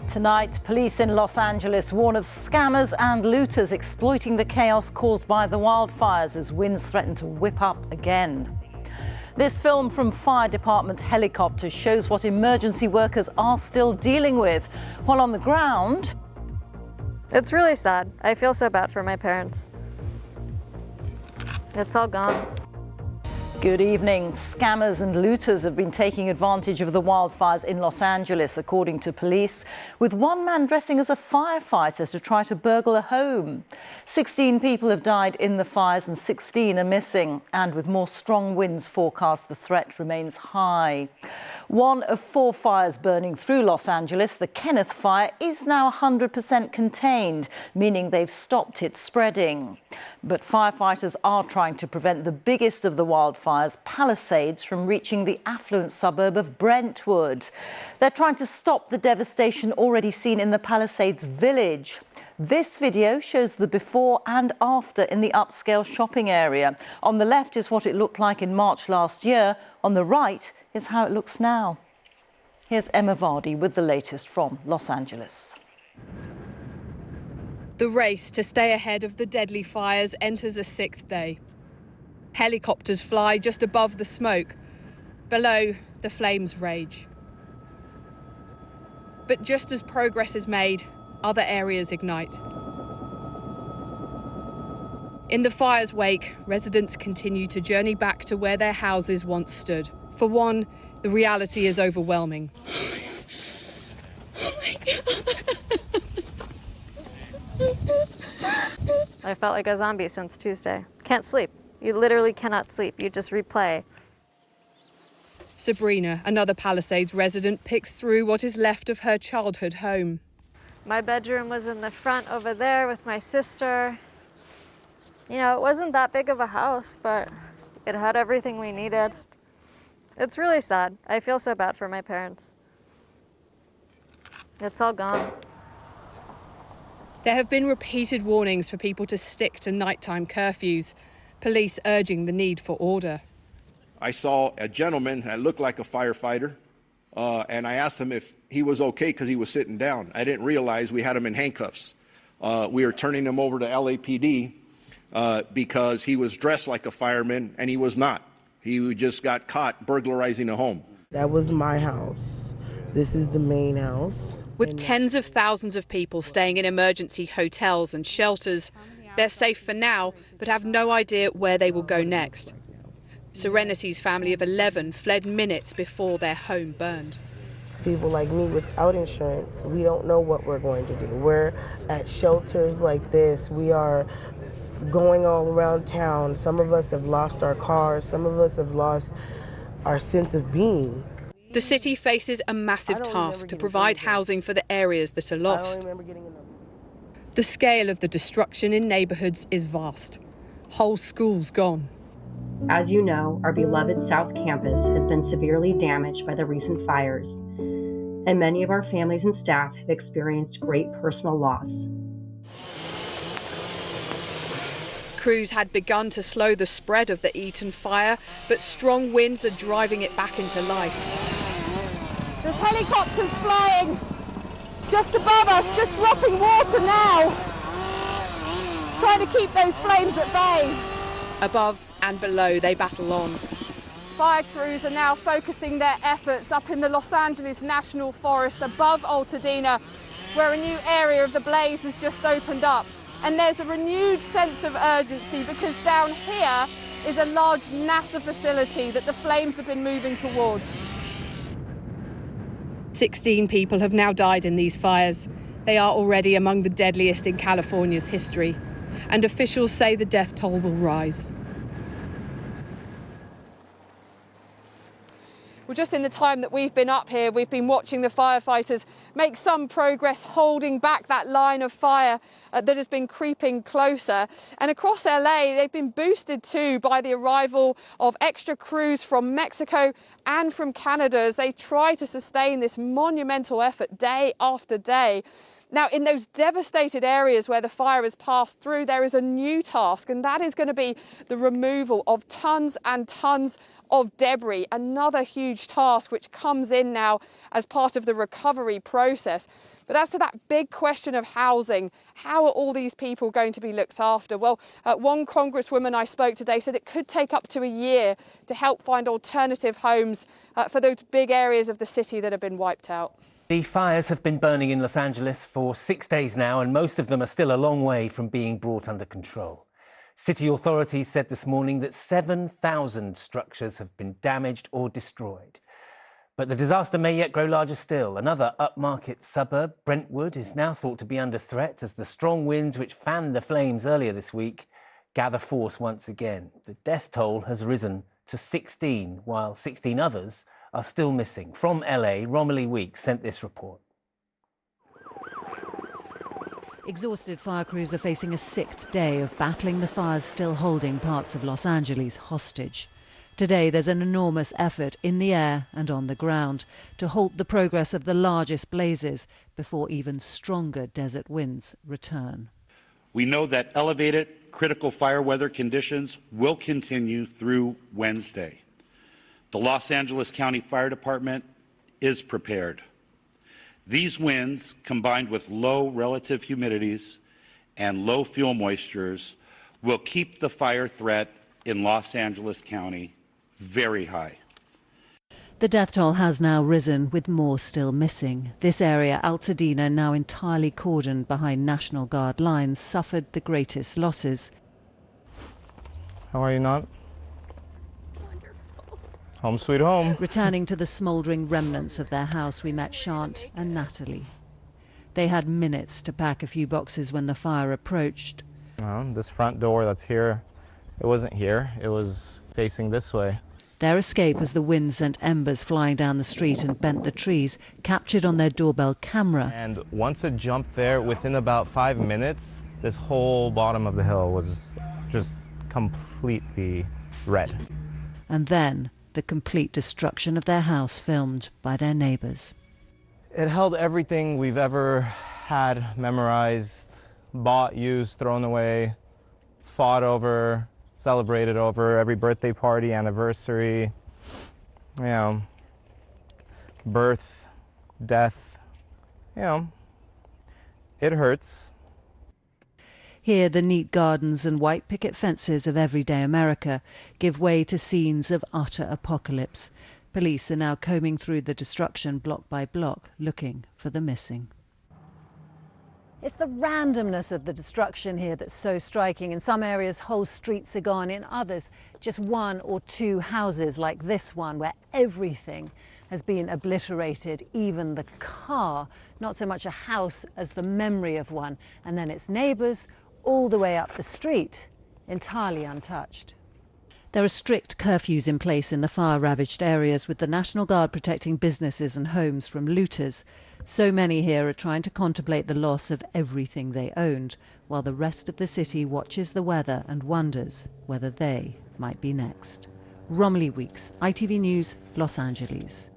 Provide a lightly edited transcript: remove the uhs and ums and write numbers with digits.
Tonight, police in Los Angeles warn of scammers and looters exploiting the chaos caused by the wildfires as winds threaten to whip up again. This film from fire department helicopters shows what emergency workers are still dealing with, while on the ground... It's really sad. I feel so bad for my parents. It's all gone. Good evening. Scammers and looters have been taking advantage of the wildfires in Los Angeles, according to police, with one man dressing as a firefighter to try to burgle a home. 16 people have died in the fires and 16 are missing. And with more strong winds forecast, the threat remains high. One of 4 fires burning through Los Angeles, the Kenneth fire, is now 100% contained, meaning they've stopped it spreading. But firefighters are trying to prevent the biggest of the wildfires, Palisades, from reaching the affluent suburb of Brentwood. They're trying to stop the devastation already seen in the Palisades village. This video shows the before and after in the upscale shopping area. On the left is what it looked like in March last year. On the right is how it looks now. Here's Emma Vardy with the latest from Los Angeles. The race to stay ahead of the deadly fires enters a 6th day. Helicopters fly just above the smoke. Below, the flames rage. But just as progress is made, other areas ignite. In the fire's wake, residents continue to journey back to where their houses once stood. For one, the reality is overwhelming. Oh my God. I felt like a zombie since Tuesday. Can't sleep. You literally cannot sleep. You just replay. Sabrina, another Palisades resident, picks through what is left of her childhood home. My bedroom was in the front over there with my sister. You know, it wasn't that big of a house, but it had everything we needed. It's really sad. I feel so bad for my parents. It's all gone. There have been repeated warnings for people to stick to nighttime curfews, police urging the need for order. I saw a gentleman that looked like a firefighter, and I asked him if he was okay because he was sitting down. I didn't realize we had him in handcuffs. We were turning him over to LAPD because he was dressed like a fireman, and he was not. He just got caught burglarizing a home. That was my house. This is the main house. With tens of thousands of people staying in emergency hotels and shelters, they're safe for now, but have no idea where they will go next. Serenity's family of 11 fled minutes before their home burned. People like me without insurance, we don't know what we're going to do. We're at shelters like this. We are going all around town. Some of us have lost our cars. Some of us have lost our sense of being. The city faces a massive task to provide housing for the areas that are lost. The scale of the destruction in neighbourhoods is vast. Whole schools gone. As you know, our beloved South Campus has been severely damaged by the recent fires, and many of our families and staff have experienced great personal loss. Crews had begun to slow the spread of the Eaton fire, but strong winds are driving it back into life. There's helicopters flying just above us, just dropping water now, trying to keep those flames at bay. Above and below, they battle on. Fire crews are now focusing their efforts up in the Los Angeles National Forest above Altadena, where a new area of the blaze has just opened up. And there's a renewed sense of urgency because down here is a large NASA facility that the flames have been moving towards. 16 people have now died in these fires. They are already among the deadliest in California's history. And officials say the death toll will rise. Well, just in the time that we've been up here, we've been watching the firefighters make some progress holding back that line of fire that has been creeping closer. And across LA, they've been boosted too by the arrival of extra crews from Mexico and from Canada as they try to sustain this monumental effort day after day. Now, in those devastated areas where the fire has passed through, there is a new task, and that is going to be the removal of tons and tons of debris, another huge task which comes in now as part of the recovery process. But as to that big question of housing, how are all these people going to be looked after? Well, one congresswoman I spoke today said it could take up to a year to help find alternative homes for those big areas of the city that have been wiped out. The fires have been burning in Los Angeles for 6 days now, and most of them are still a long way from being brought under control. City authorities said this morning that 7,000 structures have been damaged or destroyed. But the disaster may yet grow larger still. Another upmarket suburb, Brentwood, is now thought to be under threat as the strong winds which fanned the flames earlier this week gather force once again. The death toll has risen to 16, while 16 others are still missing. From LA, Romilly Weeks sent this report. Exhausted fire crews are facing a 6th day of battling the fires still holding parts of Los Angeles hostage. Today there's an enormous effort in the air and on the ground to halt the progress of the largest blazes before even stronger desert winds return. We know that elevated critical fire weather conditions will continue through Wednesday. The Los Angeles County Fire Department is prepared. These winds, combined with low relative humidities and low fuel moistures, will keep the fire threat in Los Angeles County very high. The death toll has now risen, with more still missing. This area, Altadena, now entirely cordoned behind National Guard lines, suffered the greatest losses. How are you not? Home sweet home. Returning to the smouldering remnants of their house, we met Shant and Natalie. They had minutes to pack a few boxes when the fire approached. This front door that's here, it wasn't here. It was facing this way. Their escape as the wind sent embers flying down the street and bent the trees, captured on their doorbell camera. And once it jumped there, within about 5 minutes, this whole bottom of the hill was just completely red. And then the complete destruction of their house filmed by their neighbors. It held everything we've ever had memorized, bought, used, thrown away, fought over, celebrated over, every birthday party, anniversary, you know, birth, death, you know, it hurts. Here, the neat gardens and white picket fences of everyday America give way to scenes of utter apocalypse. Police are now combing through the destruction block by block, looking for the missing. It's the randomness of the destruction here that's so striking. In some areas, whole streets are gone. In others, just 1 or 2 houses like this one, where everything has been obliterated, even the car. Not so much a house as the memory of one. And then its neighbours all the way up the street, entirely untouched. There are strict curfews in place in the fire-ravaged areas, with the National Guard protecting businesses and homes from looters. So many here are trying to contemplate the loss of everything they owned, while the rest of the city watches the weather and wonders whether they might be next. Romilly Weeks, ITV News, Los Angeles.